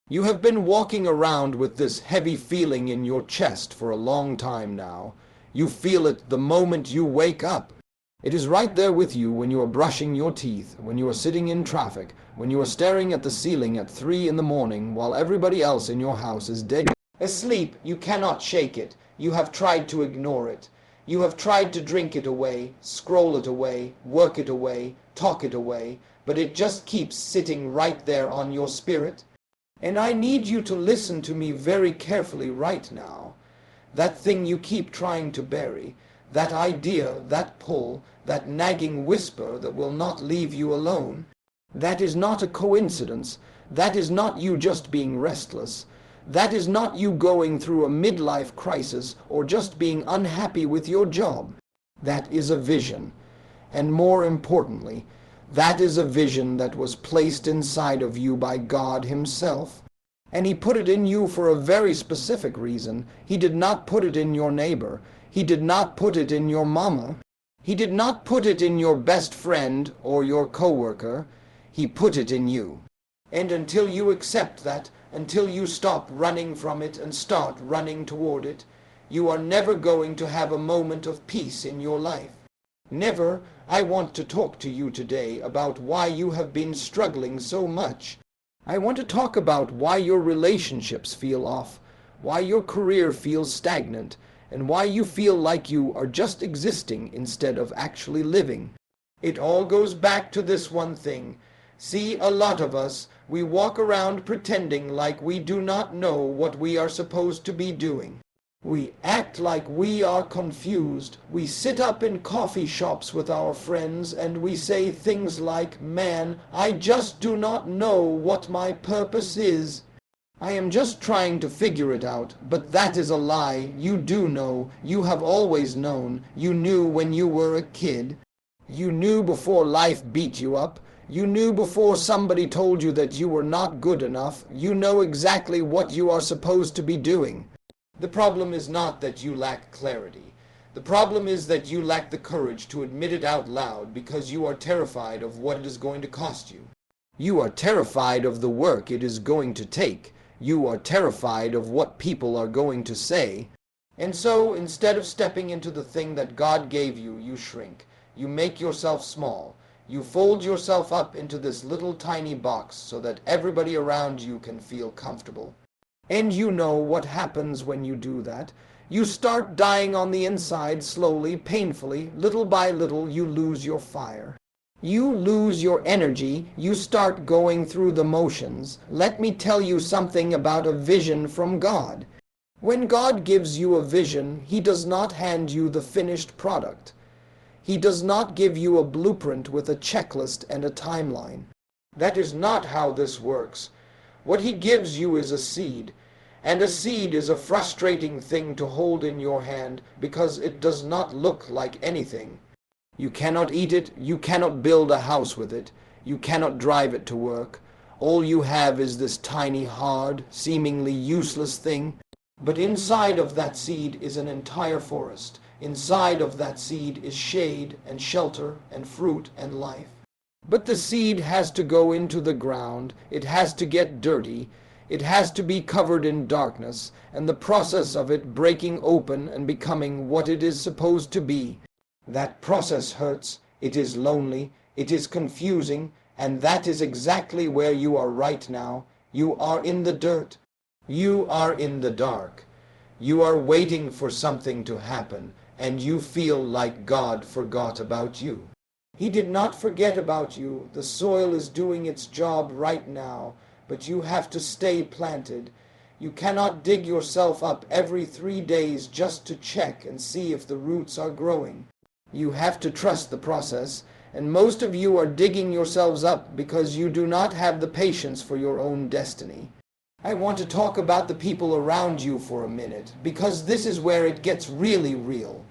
You have been walking around with this heavy feeling in your chest for a long time now. You feel it the moment you wake up. It is right there with you when you are brushing your teeth, when you are sitting in traffic, when you are staring at the ceiling at 3 in the morning while everybody else in your house is dead. Asleep, you cannot shake it. You have tried to ignore it. You have tried to drink it away, scroll it away, work it away, talk it away, but it just keeps sitting right there on your spirit. And I need you to listen to me very carefully right now. That thing you keep trying to bury, that idea, that pull, that nagging whisper that will not leave you alone, that is not a coincidence. That is not you just being restless. That is not you going through a midlife crisis or just being unhappy with your job. That is a vision. And more importantly, that is a vision that was placed inside of you by God Himself. And He put it in you for a very specific reason. He did not put it in your neighbor. He did not put it in your mama. He did not put it in your best friend or your coworker. He put it in you. And until you accept that, until you stop running from it and start running toward it, you are never going to have a moment of peace in your life. Never. I want to talk to you today about why you have been struggling so much. I want to talk about why your relationships feel off, why your career feels stagnant, and why you feel like you are just existing instead of actually living. It all goes back to this one thing. See, a lot of us, we walk around pretending like we do not know what we are supposed to be doing. We act like we are confused. We sit up in coffee shops with our friends and we say things like, "Man, I just do not know what my purpose is. I am just trying to figure it out." But that is a lie. You do know. You have always known. You knew when you were a kid. You knew before life beat you up. You knew before somebody told you that you were not good enough. You know exactly what you are supposed to be doing. The problem is not that you lack clarity. The problem is that you lack the courage to admit it out loud because you are terrified of what it is going to cost you. You are terrified of the work it is going to take. You are terrified of what people are going to say. And so, instead of stepping into the thing that God gave you, you shrink. You make yourself small. You fold yourself up into this little tiny box so that everybody around you can feel comfortable. And you know what happens when you do that. You start dying on the inside slowly, painfully. Little by little, you lose your fire. You lose your energy. You start going through the motions. Let me tell you something about a vision from God. When God gives you a vision, He does not hand you the finished product. He does not give you a blueprint with a checklist and a timeline. That is not how this works. What He gives you is a seed, and a seed is a frustrating thing to hold in your hand because it does not look like anything. You cannot eat it, you cannot build a house with it, you cannot drive it to work. All you have is this tiny, hard, seemingly useless thing. But inside of that seed is an entire forest. Inside of that seed is shade and shelter and fruit and life. But the seed has to go into the ground, it has to get dirty, it has to be covered in darkness, and the process of it breaking open and becoming what it is supposed to be. That process hurts, it is lonely, it is confusing, and that is exactly where you are right now. You are in the dirt. You are in the dark. You are waiting for something to happen, and you feel like God forgot about you. He did not forget about you. The soil is doing its job right now, but you have to stay planted. You cannot dig yourself up every 3 days just to check and see if the roots are growing. You have to trust the process, and most of you are digging yourselves up because you do not have the patience for your own destiny. I want to talk about the people around you for a minute, because this is where it gets really real.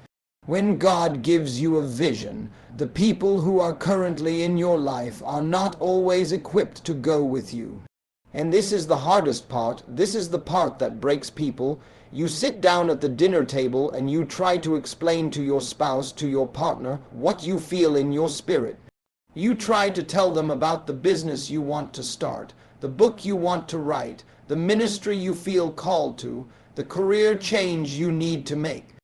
When God gives you a vision, the people who are currently in your life are not always equipped to go with you. And this is the hardest part. This is the part that breaks people. You sit down at the dinner table and you try to explain to your spouse, to your partner, what you feel in your spirit. You try to tell them about the business you want to start, the book you want to write, the ministry you feel called to, the career change you need to make.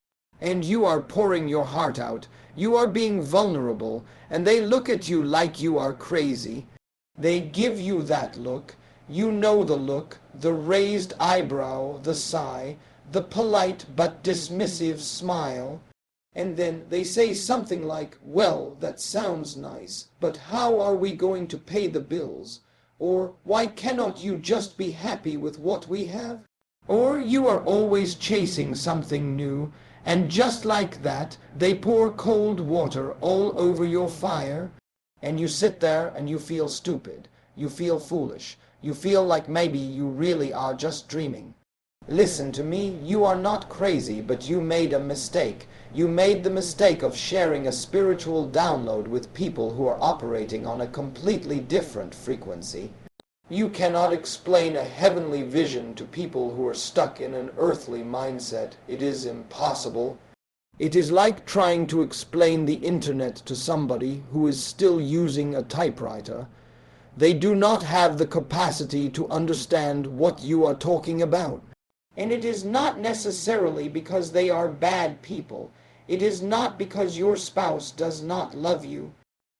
And you are pouring your heart out. You are being vulnerable, and they look at you like you are crazy. They give you that look. You know the look, the raised eyebrow, the sigh, the polite but dismissive smile. And then they say something like, "Well, that sounds nice, but how are we going to pay the bills?" Or, "Why cannot you just be happy with what we have?" Or you are always chasing something new, and just like that, they pour cold water all over your fire, and you sit there and you feel stupid, you feel foolish, you feel like maybe you really are just dreaming. Listen to me, you are not crazy, but you made a mistake. You made the mistake of sharing a spiritual download with people who are operating on a completely different frequency. You cannot explain a heavenly vision to people who are stuck in an earthly mindset. It is impossible. It is like trying to explain the internet to somebody who is still using a typewriter. They do not have the capacity to understand what you are talking about. And it is not necessarily because they are bad people. It is not because your spouse does not love you.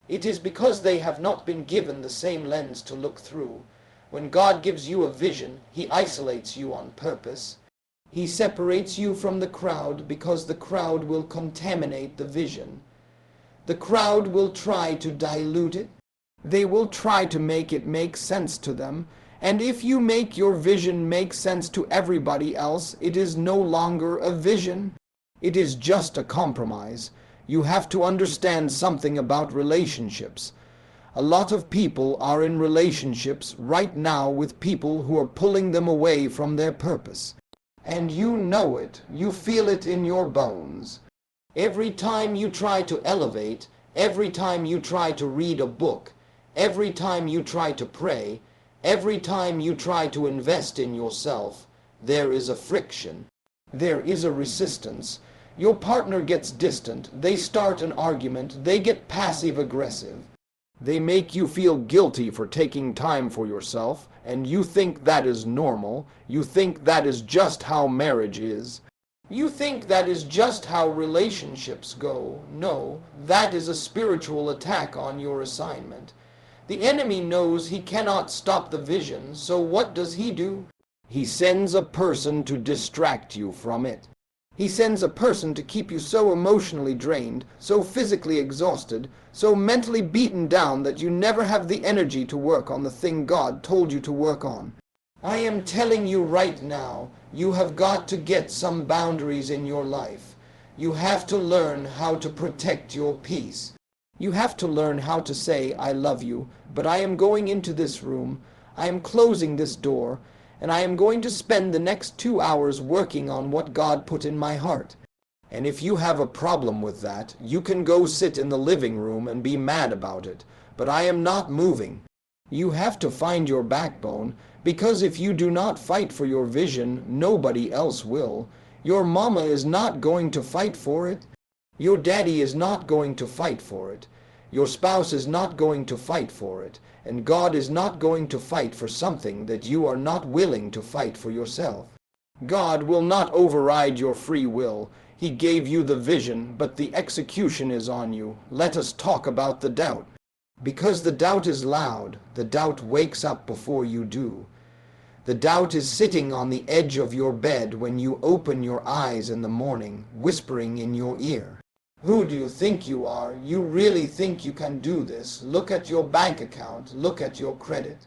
It is because they have not been given the same lens to look through. When God gives you a vision, He isolates you on purpose. He separates you from the crowd because the crowd will contaminate the vision. The crowd will try to dilute it. They will try to make it make sense to them. And if you make your vision make sense to everybody else, it is no longer a vision. It is just a compromise. You have to understand something about relationships. A lot of people are in relationships right now with people who are pulling them away from their purpose. And you know it. You feel it in your bones. Every time you try to elevate, every time you try to read a book, every time you try to pray, every time you try to invest in yourself, there is a friction. There is a resistance. Your partner gets distant. They start an argument. They get passive-aggressive. They make you feel guilty for taking time for yourself, and you think that is normal. You think that is just how marriage is. You think that is just how relationships go. No, that is a spiritual attack on your assignment. The enemy knows he cannot stop the vision, so what does he do? He sends a person to distract you from it. He sends a person to keep you so emotionally drained, so physically exhausted, so mentally beaten down that you never have the energy to work on the thing God told you to work on. I am telling you right now, you have got to get some boundaries in your life. You have to learn how to protect your peace. You have to learn how to say, "I love you, but I am going into this room, I am closing this door, and I am going to spend the next 2 hours working on what God put in my heart." And if you have a problem with that, you can go sit in the living room and be mad about it. But I am not moving. You have to find your backbone, because if you do not fight for your vision, nobody else will. Your mama is not going to fight for it. Your daddy is not going to fight for it. Your spouse is not going to fight for it. And God is not going to fight for something that you are not willing to fight for yourself. God will not override your free will. He gave you the vision, but the execution is on you. Let us talk about the doubt. Because the doubt is loud, the doubt wakes up before you do. The doubt is sitting on the edge of your bed when you open your eyes in the morning, whispering in your ear. Who do you think you are? You really think you can do this? Look at your bank account. Look at your credit.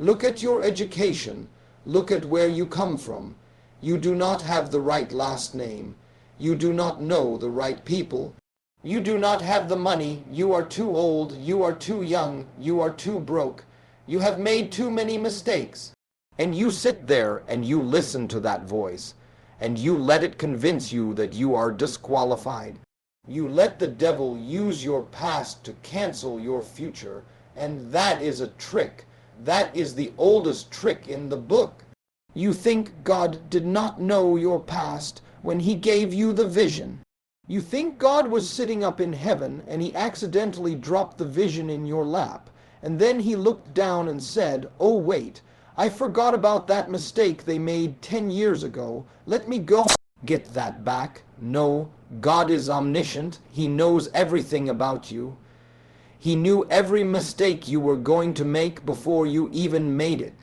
Look at your education. Look at where you come from. You do not have the right last name. You do not know the right people. You do not have the money. You are too old. You are too young. You are too broke. You have made too many mistakes. And you sit there and you listen to that voice, and you let it convince you that you are disqualified. You let the devil use your past to cancel your future, and that is a trick. That is the oldest trick in the book. You think God did not know your past when He gave you the vision. You think God was sitting up in heaven and He accidentally dropped the vision in your lap, and then He looked down and said, "Oh wait, I forgot about that mistake they made 10 years ago. Let me go get that back. No, God is omniscient. He knows everything about you. He knew every mistake you were going to make before you even made it.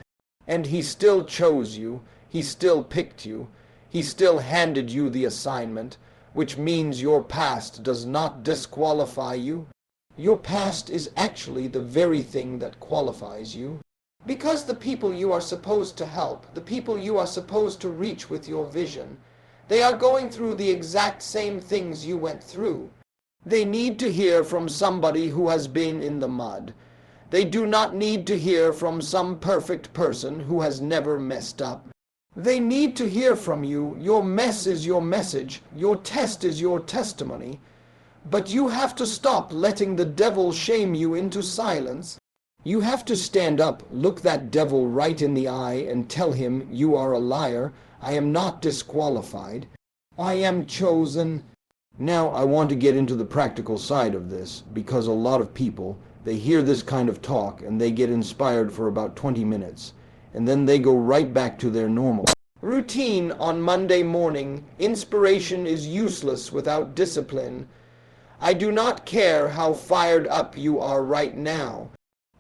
And he still chose you. He still picked you. He still handed you the assignment, which means your past does not disqualify you. Your past is actually the very thing that qualifies you. Because the people you are supposed to help, the people you are supposed to reach with your vision, they are going through the exact same things you went through. They need to hear from somebody who has been in the mud. They do not need to hear from some perfect person who has never messed up. They need to hear from you. Your mess is your message. Your test is your testimony. But you have to stop letting the devil shame you into silence. You have to stand up, look that devil right in the eye, and tell him, you are a liar. I am not disqualified. I am chosen. Now I want to get into the practical side of this, because a lot of people, they hear this kind of talk and they get inspired for about 20 minutes, and then they go right back to their normal routine on Monday morning. Inspiration is useless without discipline. I do not care how fired up you are right now.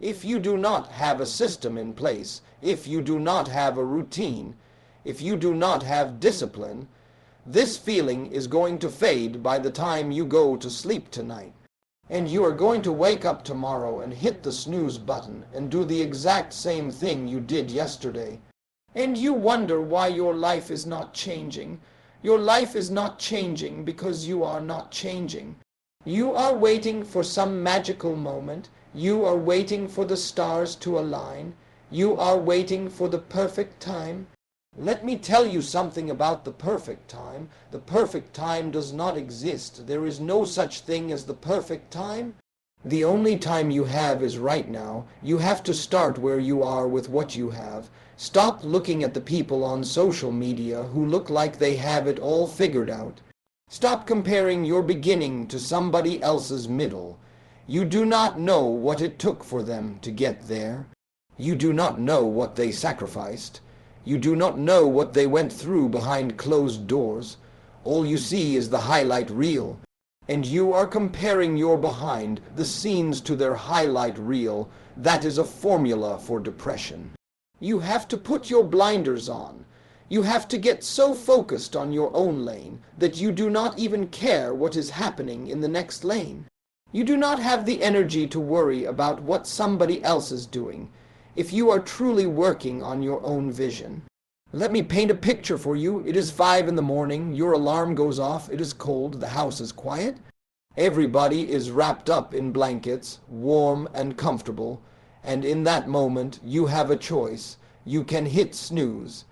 If you do not have a system in place, if you do not have a routine, if you do not have discipline, this feeling is going to fade by the time you go to sleep tonight. And you are going to wake up tomorrow and hit the snooze button and do the exact same thing you did yesterday. And you wonder why your life is not changing. Your life is not changing because you are not changing. You are waiting for some magical moment. You are waiting for the stars to align. You are waiting for the perfect time. Let me tell you something about the perfect time. The perfect time does not exist. There is no such thing as the perfect time. The only time you have is right now. You have to start where you are with what you have. Stop looking at the people on social media who look like they have it all figured out. Stop comparing your beginning to somebody else's middle. You do not know what it took for them to get there. You do not know what they sacrificed. You do not know what they went through behind closed doors. All you see is the highlight reel. And you are comparing your behind the scenes to their highlight reel. That is a formula for depression. You have to put your blinders on. You have to get so focused on your own lane that you do not even care what is happening in the next lane. You do not have the energy to worry about what somebody else is doing if you are truly working on your own vision. Let me paint a picture for you. It is 5 in the morning. Your alarm goes off. It is cold. The house is quiet. Everybody is wrapped up in blankets, warm and comfortable. And in that moment, you have a choice. You can hit snooze.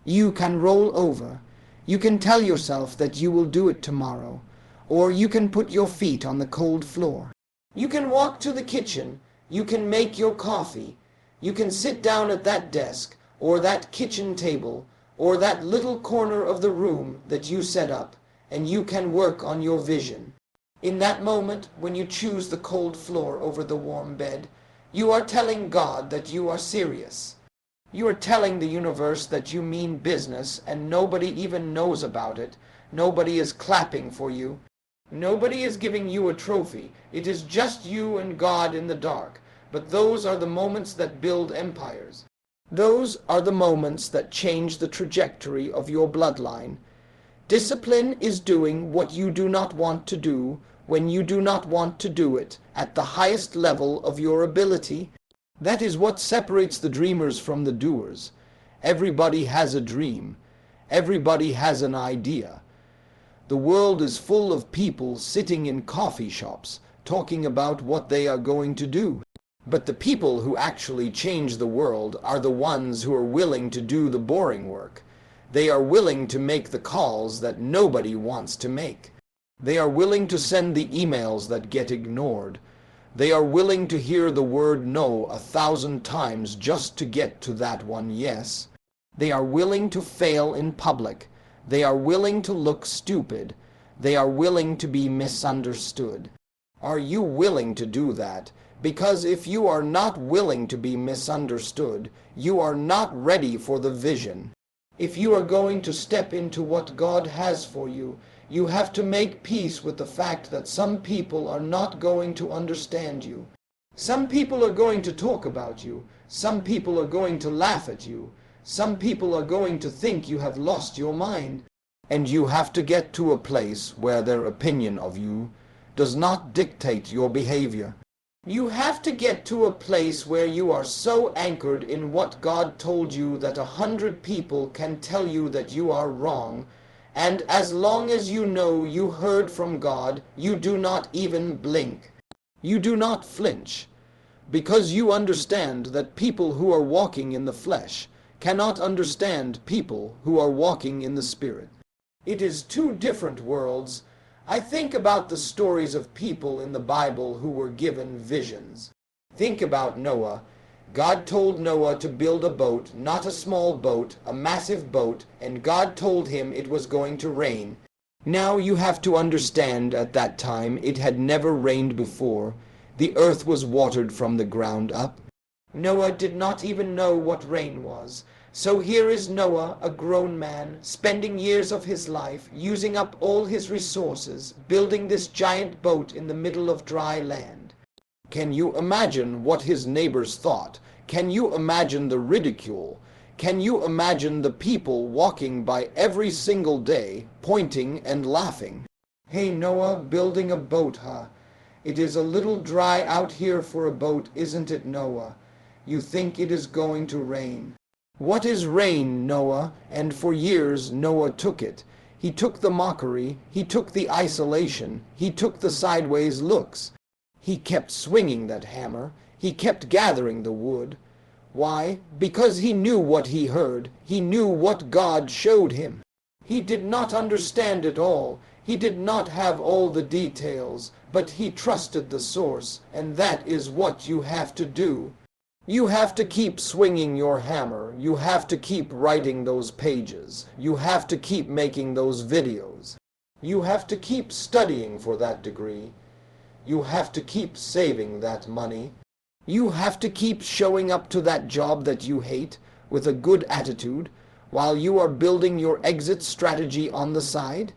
You can roll over. You can tell yourself that you will do it tomorrow. Or you can put your feet on the cold floor. You can walk to the kitchen. You can make your coffee. You can sit down at that desk, or that kitchen table, or that little corner of the room that you set up, and you can work on your vision. In that moment, when you choose the cold floor over the warm bed, you are telling God that you are serious. You are telling the universe that you mean business, and nobody even knows about it. Nobody is clapping for you. Nobody is giving you a trophy. It is just you and God in the dark. But those are the moments that build empires. Those are the moments that change the trajectory of your bloodline. Discipline is doing what you do not want to do when you do not want to do it at the highest level of your ability. That is what separates the dreamers from the doers. Everybody has a dream. Everybody has an idea. The world is full of people sitting in coffee shops talking about what they are going to do. But the people who actually change the world are the ones who are willing to do the boring work. They are willing to make the calls that nobody wants to make. They are willing to send the emails that get ignored. They are willing to hear the word no 1,000 times just to get to that one yes. They are willing to fail in public. They are willing to look stupid. They are willing to be misunderstood. Are you willing to do that? Because if you are not willing to be misunderstood, you are not ready for the vision. If you are going to step into what God has for you, you have to make peace with the fact that some people are not going to understand you. Some people are going to talk about you. Some people are going to laugh at you. Some people are going to think you have lost your mind. And you have to get to a place where their opinion of you does not dictate your behavior. You have to get to a place where you are so anchored in what God told you that 100 people can tell you that you are wrong, and as long as you know you heard from God, you do not even blink. You do not flinch, because you understand that people who are walking in the flesh cannot understand people who are walking in the Spirit. It is two different worlds. I think about the stories of people in the Bible who were given visions. Think about Noah. God told Noah to build a boat, not a small boat, a massive boat, and God told him it was going to rain. Now you have to understand, at that time it had never rained before. The earth was watered from the ground up. Noah did not even know what rain was. So here is Noah, a grown man, spending years of his life, using up all his resources, building this giant boat in the middle of dry land. Can you imagine what his neighbors thought? Can you imagine the ridicule? Can you imagine the people walking by every single day, pointing and laughing? Hey Noah, building a boat, huh? It is a little dry out here for a boat, isn't it, Noah? You think it is going to rain. What is rain, Noah? And for years Noah took it. He took the mockery, he took the isolation, he took the sideways looks. He kept swinging that hammer, he kept gathering the wood. Why? Because he knew what he heard, he knew what God showed him. He did not understand it all, he did not have all the details, but he trusted the source, and that is what you have to do. You have to keep swinging your hammer. You have to keep writing those pages. You have to keep making those videos. You have to keep studying for that degree. You have to keep saving that money. You have to keep showing up to that job that you hate with a good attitude while you are building your exit strategy on the side.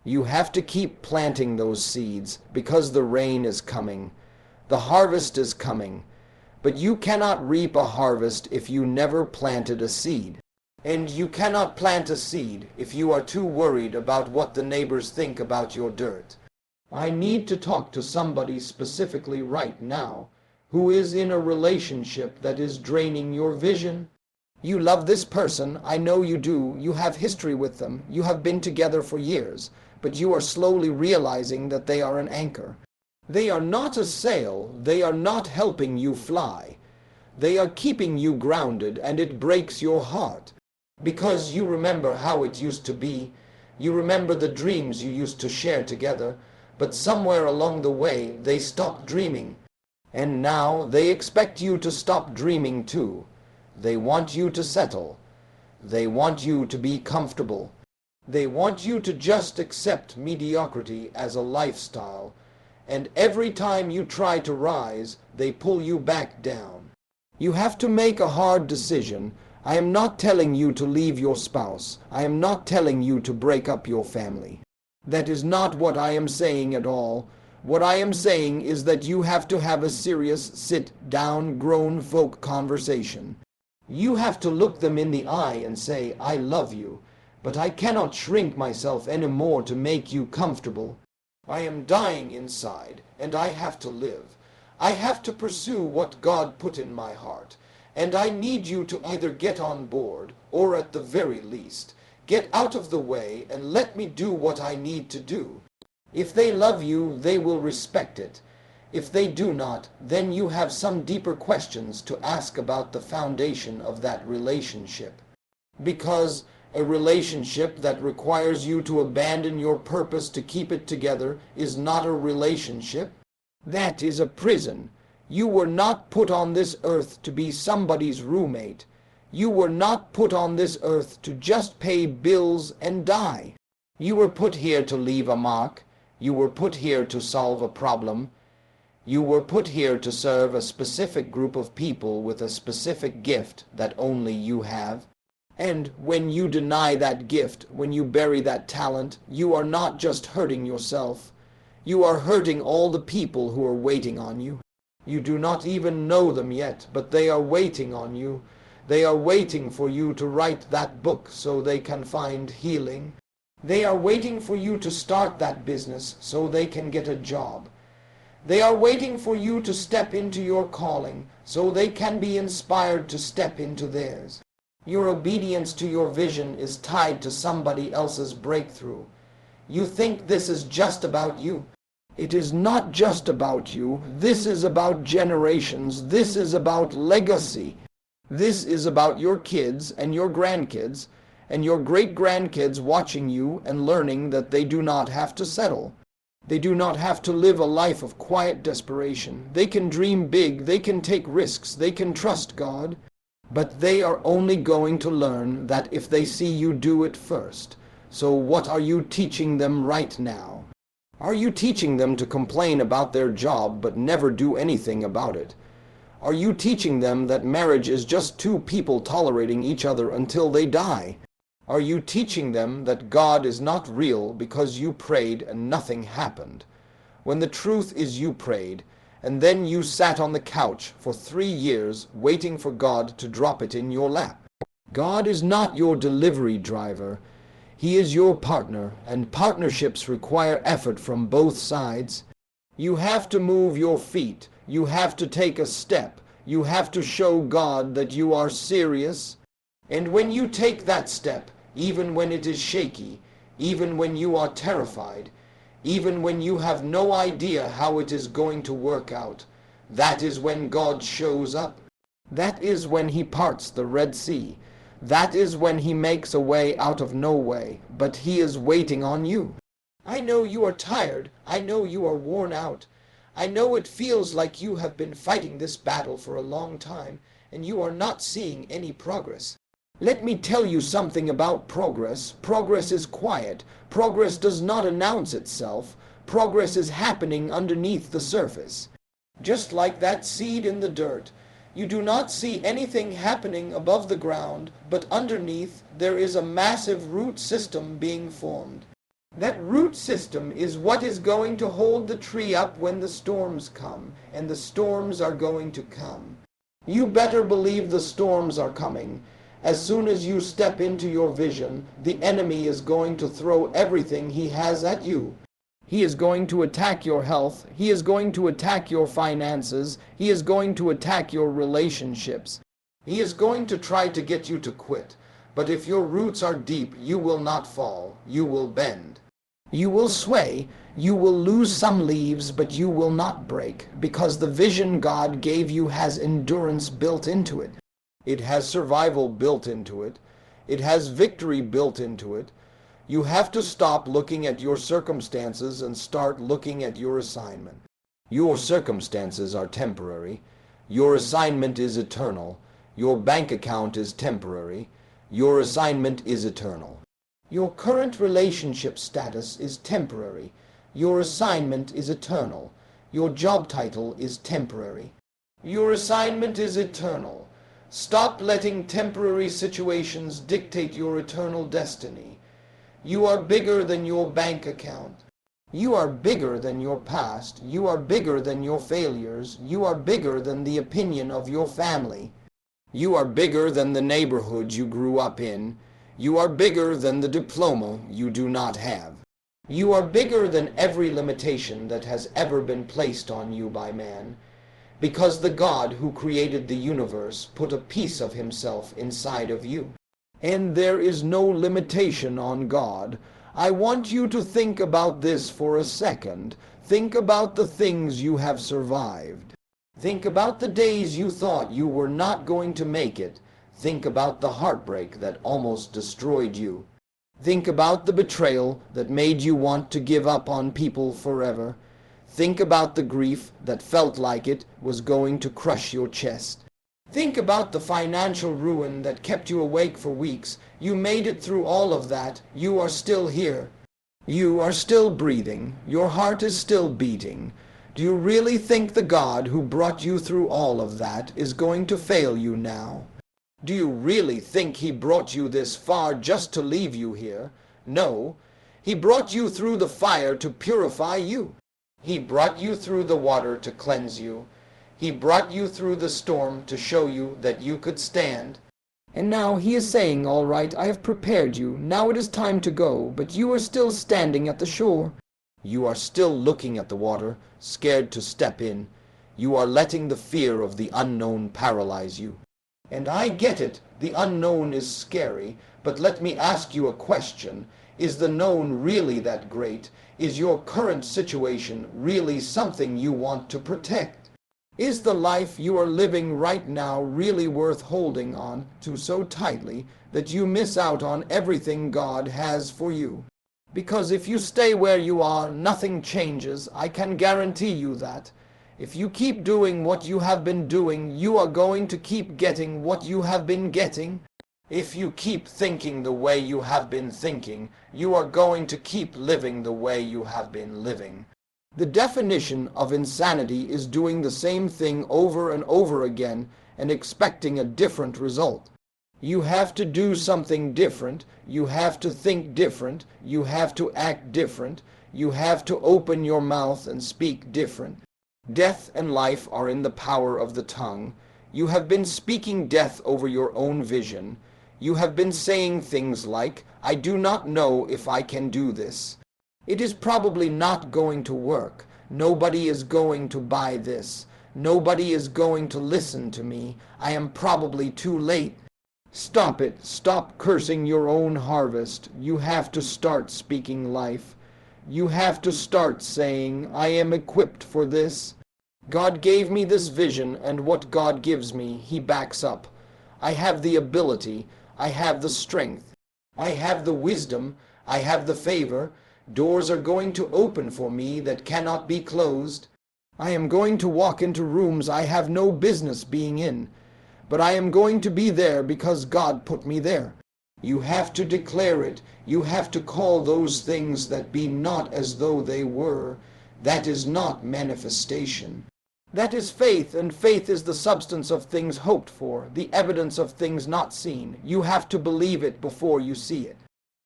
You have to keep planting those seeds because the rain is coming. The harvest is coming. But you cannot reap a harvest if you never planted a seed. And you cannot plant a seed if you are too worried about what the neighbors think about your dirt. I need to talk to somebody specifically right now who is in a relationship that is draining your vision. You love this person, I know you do, you have history with them, you have been together for years, but you are slowly realizing that they are an anchor. They are not a sail, they are not helping you fly. They are keeping you grounded, and it breaks your heart. Because you remember how it used to be, you remember the dreams you used to share together, but somewhere along the way they stopped dreaming. And now they expect you to stop dreaming too. They want you to settle. They want you to be comfortable. They want you to just accept mediocrity as a lifestyle. And every time you try to rise, they pull you back down. You have to make a hard decision. I am not telling you to leave your spouse. I am not telling you to break up your family. That is not what I am saying at all. What I am saying is that you have to have a serious sit-down grown folk conversation. You have to look them in the eye and say, I love you, but I cannot shrink myself anymore to make you comfortable. I am dying inside, and I have to live. I have to pursue what God put in my heart, and I need you to either get on board, or at the very least, get out of the way and let me do what I need to do. If they love you, they will respect it. If they do not, then you have some deeper questions to ask about the foundation of that relationship. Because a relationship that requires you to abandon your purpose to keep it together is not a relationship. That is a prison. You were not put on this earth to be somebody's roommate. You were not put on this earth to just pay bills and die. You were put here to leave a mark. You were put here to solve a problem. You were put here to serve a specific group of people with a specific gift that only you have. And when you deny that gift, when you bury that talent, you are not just hurting yourself. You are hurting all the people who are waiting on you. You do not even know them yet, but they are waiting on you. They are waiting for you to write that book so they can find healing. They are waiting for you to start that business so they can get a job. They are waiting for you to step into your calling so they can be inspired to step into theirs. Your obedience to your vision is tied to somebody else's breakthrough. You think this is just about you. It is not just about you. This is about generations. This is about legacy. This is about your kids and your grandkids and your great-grandkids watching you and learning that they do not have to settle. They do not have to live a life of quiet desperation. They can dream big. They can take risks. They can trust God. But they are only going to learn that if they see you do it first. So what are you teaching them right now? Are you teaching them to complain about their job but never do anything about it? Are you teaching them that marriage is just two people tolerating each other until they die? Are you teaching them that God is not real because you prayed and nothing happened? When the truth is you prayed, and then you sat on the couch for 3 years waiting for God to drop it in your lap. God is not your delivery driver. He is your partner, and partnerships require effort from both sides. You have to move your feet. You have to take a step. You have to show God that you are serious. And when you take that step, even when it is shaky, even when you are terrified, even when you have no idea how it is going to work out, that is when God shows up. That is when he parts the Red Sea. That is when he makes a way out of no way, but he is waiting on you. I know you are tired. I know you are worn out. I know it feels like you have been fighting this battle for a long time, and you are not seeing any progress. Let me tell you something about progress. Progress is quiet. Progress does not announce itself. Progress is happening underneath the surface. Just like that seed in the dirt. You do not see anything happening above the ground, but underneath there is a massive root system being formed. That root system is what is going to hold the tree up when the storms come, and the storms are going to come. You better believe the storms are coming. As soon as you step into your vision, the enemy is going to throw everything he has at you. He is going to attack your health. He is going to attack your finances. He is going to attack your relationships. He is going to try to get you to quit. But if your roots are deep, you will not fall. You will bend. You will sway. You will lose some leaves, but you will not break, because the vision God gave you has endurance built into it. It has survival built into it. It has victory built into it. You have to stop looking at your circumstances and start looking at your assignment. Your circumstances are temporary. Your assignment is eternal. Your bank account is temporary. Your assignment is eternal. Your current relationship status is temporary. Your assignment is eternal. Your job title is temporary. Your assignment is eternal. Stop letting temporary situations dictate your eternal destiny. You are bigger than your bank account. You are bigger than your past. You are bigger than your failures. You are bigger than the opinion of your family. You are bigger than the neighborhood you grew up in. You are bigger than the diploma you do not have. You are bigger than every limitation that has ever been placed on you by man, because the God who created the universe put a piece of himself inside of you. And there is no limitation on God. I want you to think about this for a second. Think about the things you have survived. Think about the days you thought you were not going to make it. Think about the heartbreak that almost destroyed you. Think about the betrayal that made you want to give up on people forever. Think about the grief that felt like it was going to crush your chest. Think about the financial ruin that kept you awake for weeks. You made it through all of that. You are still here. You are still breathing. Your heart is still beating. Do you really think the God who brought you through all of that is going to fail you now? Do you really think he brought you this far just to leave you here? No. He brought you through the fire to purify you. He brought you through the water to cleanse you. He brought you through the storm to show you that you could stand. And now he is saying, all right, I have prepared you. Now it is time to go, but you are still standing at the shore. You are still looking at the water, scared to step in. You are letting the fear of the unknown paralyze you. And I get it, the unknown is scary, but let me ask you a question. Is the known really that great? Is your current situation really something you want to protect? Is the life you are living right now really worth holding on to so tightly that you miss out on everything God has for you? Because if you stay where you are, nothing changes. I can guarantee you that. If you keep doing what you have been doing, you are going to keep getting what you have been getting. If you keep thinking the way you have been thinking, you are going to keep living the way you have been living. The definition of insanity is doing the same thing over and over again and expecting a different result. You have to do something different. You have to think different. You have to act different. You have to open your mouth and speak different. Death and life are in the power of the tongue. You have been speaking death over your own vision. You have been saying things like, I do not know if I can do this. It is probably not going to work. Nobody is going to buy this. Nobody is going to listen to me. I am probably too late. Stop it. Stop cursing your own harvest. You have to start speaking life. You have to start saying, I am equipped for this. God gave me this vision, and what God gives me, he backs up. I have the ability. I have the strength. I have the wisdom. I have the favor. Doors are going to open for me that cannot be closed. I am going to walk into rooms I have no business being in. But I am going to be there because God put me there. You have to declare it. You have to call those things that be not as though they were. That is not manifestation. That is faith, and faith is the substance of things hoped for, the evidence of things not seen. You have to believe it before you see it.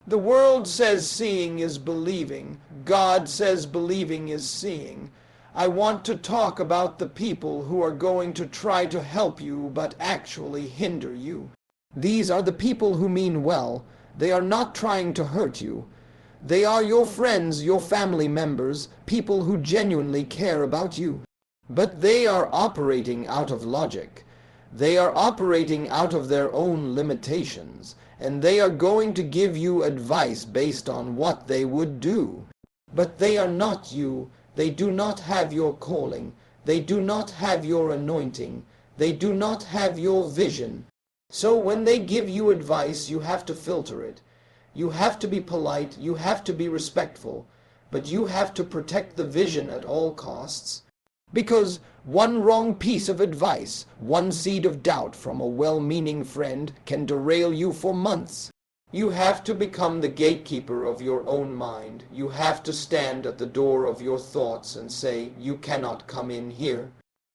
The world says seeing is believing. God says believing is seeing. I want to talk about the people who are going to try to help you but actually hinder you. These are the people who mean well. They are not trying to hurt you. They are your friends, your family members, people who genuinely care about you. But they are operating out of logic. They are operating out of their own limitations, and they are going to give you advice based on what they would do. But they are not you. They do not have your calling. They do not have your anointing. They do not have your vision. So when they give you advice, you have to filter it. You have to be polite. You have to be respectful. But you have to protect the vision at all costs. Because one wrong piece of advice, one seed of doubt from a well-meaning friend can derail you for months. You have to become the gatekeeper of your own mind. You have to stand at the door of your thoughts and say, you cannot come in here.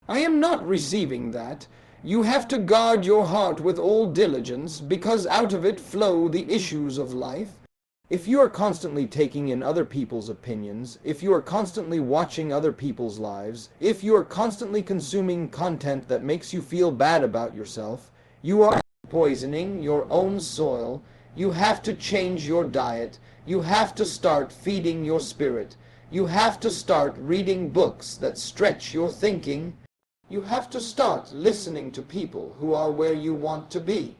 I am not receiving that. You have to guard your heart with all diligence, because out of it flow the issues of life. If you are constantly taking in other people's opinions, if you are constantly watching other people's lives, if you are constantly consuming content that makes you feel bad about yourself, you are poisoning your own soil. You have to change your diet. You have to start feeding your spirit. You have to start reading books that stretch your thinking. You have to start listening to people who are where you want to be.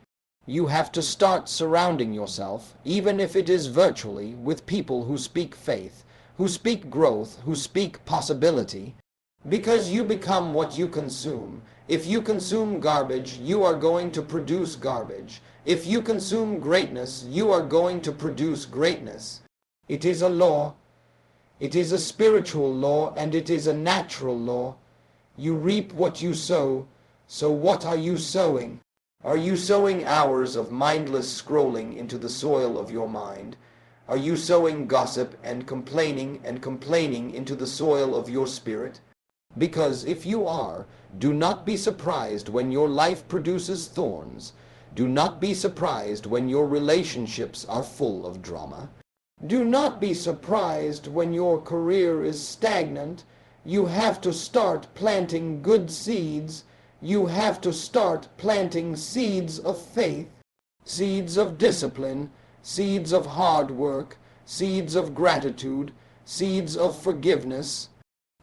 You have to start surrounding yourself, even if it is virtually, with people who speak faith, who speak growth, who speak possibility. Because you become what you consume. If you consume garbage, you are going to produce garbage. If you consume greatness, you are going to produce greatness. It is a law. It is a spiritual law, and it is a natural law. You reap what you sow. So what are you sowing? Are you sowing hours of mindless scrolling into the soil of your mind? Are you sowing gossip and complaining into the soil of your spirit? Because if you are, do not be surprised when your life produces thorns. Do not be surprised when your relationships are full of drama. Do not be surprised when your career is stagnant. You have to start planting good seeds. You have to start planting seeds of faith, seeds of discipline, seeds of hard work, seeds of gratitude, seeds of forgiveness.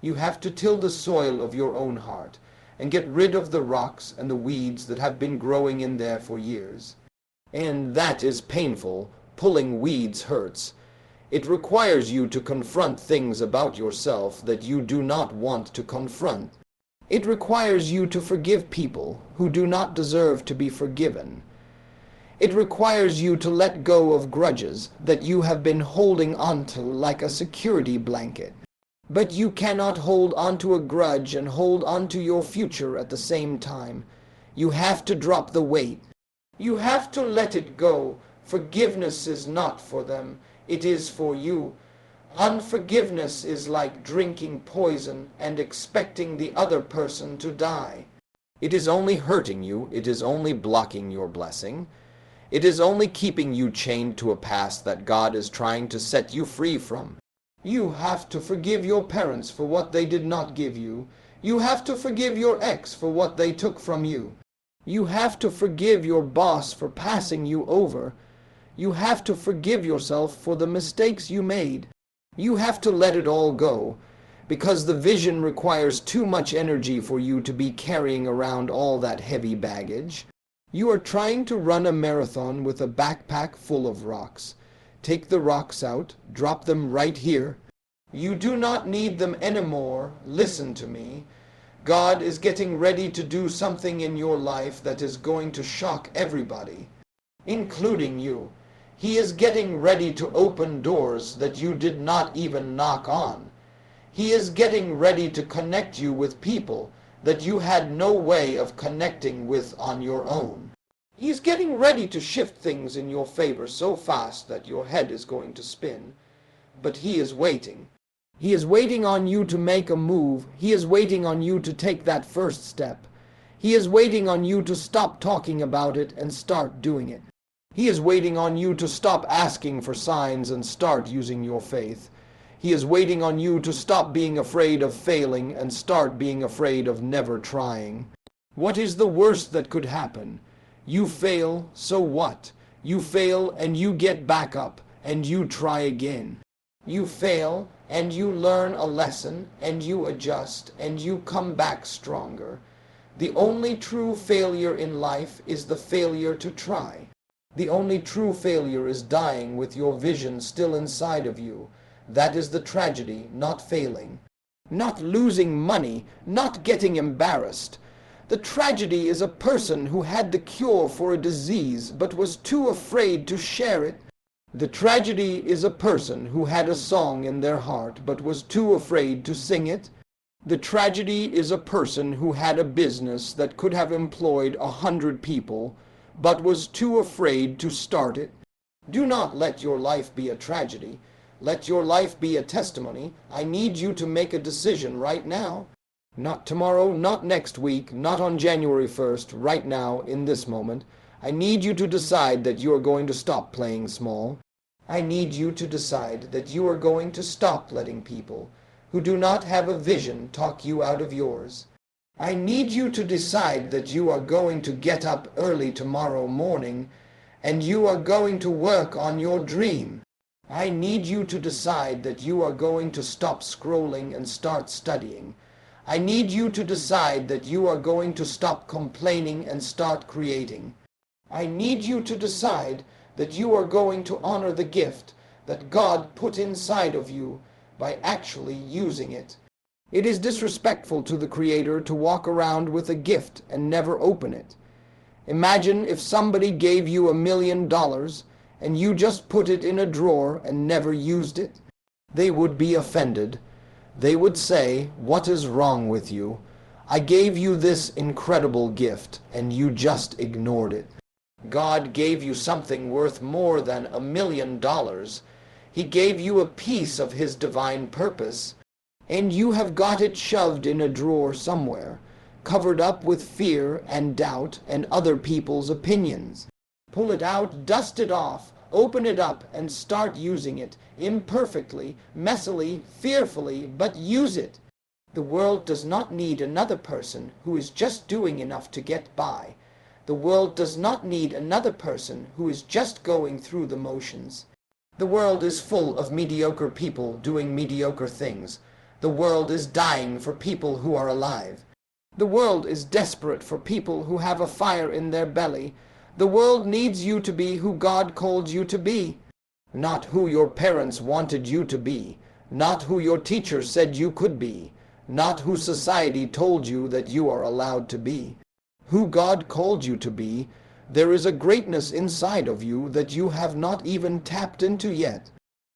You have to till the soil of your own heart and get rid of the rocks and the weeds that have been growing in there for years. And that is painful. Pulling weeds hurts. It requires you to confront things about yourself that you do not want to confront. It requires you to forgive people who do not deserve to be forgiven. It requires you to let go of grudges that you have been holding onto like a security blanket. But you cannot hold onto a grudge and hold onto your future at the same time. You have to drop the weight. You have to let it go. Forgiveness is not for them. It is for you. Unforgiveness is like drinking poison and expecting the other person to die. It is only hurting you. It is only blocking your blessing. It is only keeping you chained to a past that God is trying to set you free from. You have to forgive your parents for what they did not give you. You have to forgive your ex for what they took from you. You have to forgive your boss for passing you over. You have to forgive yourself for the mistakes you made. You have to let it all go, because the vision requires too much energy for you to be carrying around all that heavy baggage. You are trying to run a marathon with a backpack full of rocks. Take the rocks out, drop them right here. You do not need them anymore. Listen to me. God is getting ready to do something in your life that is going to shock everybody, including you. He is getting ready to open doors that you did not even knock on. He is getting ready to connect you with people that you had no way of connecting with on your own. He's getting ready to shift things in your favor so fast that your head is going to spin. But he is waiting. He is waiting on you to make a move. He is waiting on you to take that first step. He is waiting on you to stop talking about it and start doing it. He is waiting on you to stop asking for signs and start using your faith. He is waiting on you to stop being afraid of failing and start being afraid of never trying. What is the worst that could happen? You fail, so what? You fail and you get back up and you try again. You fail and you learn a lesson and you adjust and you come back stronger. The only true failure in life is the failure to try. The only true failure is dying with your vision still inside of you. That is the tragedy, not failing. Not losing money, not getting embarrassed. The tragedy is a person who had the cure for a disease but was too afraid to share it. The tragedy is a person who had a song in their heart but was too afraid to sing it. The tragedy is a person who had a business that could have employed 100 people but was too afraid to start it. Do not let your life be a tragedy. Let your life be a testimony. I need you to make a decision right now. Not tomorrow, not next week, not on January 1st, right now, in this moment. I need you to decide that you are going to stop playing small. I need you to decide that you are going to stop letting people who do not have a vision talk you out of yours. I need you to decide that you are going to get up early tomorrow morning and you are going to work on your dream. I need you to decide that you are going to stop scrolling and start studying. I need you to decide that you are going to stop complaining and start creating. I need you to decide that you are going to honor the gift that God put inside of you by actually using it. It is disrespectful to the Creator to walk around with a gift and never open it. Imagine if somebody gave you $1 million and you just put it in a drawer and never used it. They would be offended. They would say, "What is wrong with you? I gave you this incredible gift and you just ignored it." God gave you something worth more than $1 million. He gave you a piece of His divine purpose. and you have got it shoved in a drawer somewhere, covered up with fear and doubt and other people's opinions. Pull it out, dust it off, open it up, and start using it, imperfectly, messily, fearfully, but use it. The world does not need another person who is just doing enough to get by. The world does not need another person who is just going through the motions. The world is full of mediocre people doing mediocre things. The world is dying for people who are alive. The world is desperate for people who have a fire in their belly. The world needs you to be who God called you to be, not who your parents wanted you to be, not who your teacher said you could be, not who society told you that you are allowed to be. Who God called you to be. There is a greatness inside of you that you have not even tapped into yet.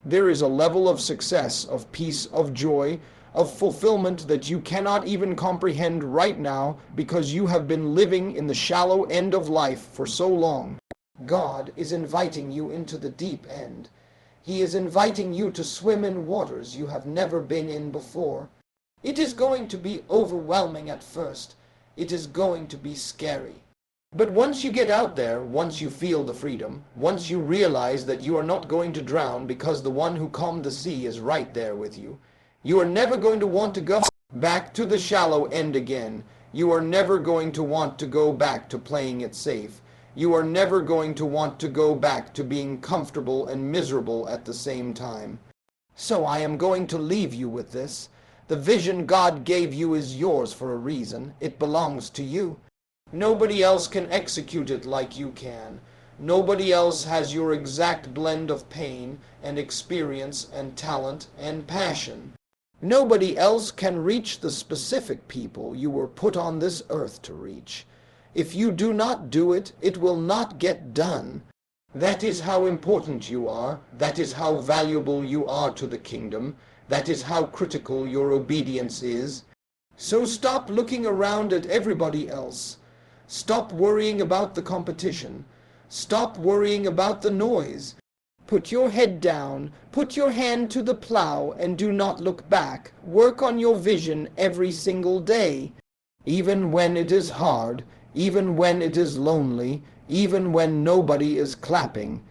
There is a level of success, of peace, of joy, of fulfillment that you cannot even comprehend right now because you have been living in the shallow end of life for so long. God is inviting you into the deep end. He is inviting you to swim in waters you have never been in before. It is going to be overwhelming at first. It is going to be scary. But once you get out there, once you feel the freedom, once you realize that you are not going to drown because the one who calmed the sea is right there with you, you are never going to want to go back to the shallow end again. You are never going to want to go back to playing it safe. You are never going to want to go back to being comfortable and miserable at the same time. So I am going to leave you with this. The vision God gave you is yours for a reason. It belongs to you. Nobody else can execute it like you can. Nobody else has your exact blend of pain and experience and talent and passion. Nobody else can reach the specific people you were put on this earth to reach. If you do not do it, it will not get done. That is how important you are. That is how valuable you are to the kingdom. That is how critical your obedience is. So stop looking around at everybody else. Stop worrying about the competition. Stop worrying about the noise. Put your head down, put your hand to the plow, and do not look back. Work on your vision every single day. Even when it is hard, even when it is lonely, even when nobody is clapping,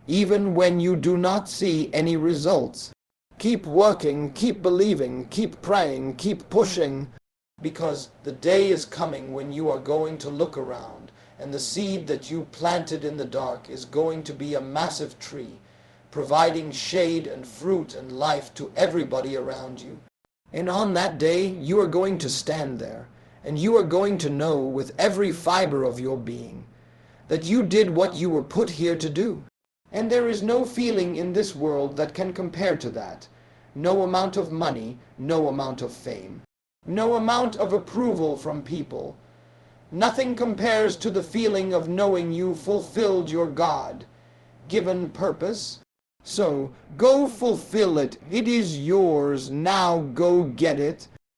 even when you do not see any results. Keep working, keep believing, keep praying, keep pushing, because the day is coming when you are going to look around, and the seed that you planted in the dark is going to be a massive tree, providing shade and fruit and life to everybody around you. And on that day, you are going to stand there, and you are going to know with every fiber of your being that you did what you were put here to do. And there is no feeling in this world that can compare to that. No amount of money, no amount of fame, no amount of approval from people. Nothing compares to the feeling of knowing you fulfilled your God-given purpose. So, go fulfill it. It is yours. Now go get it.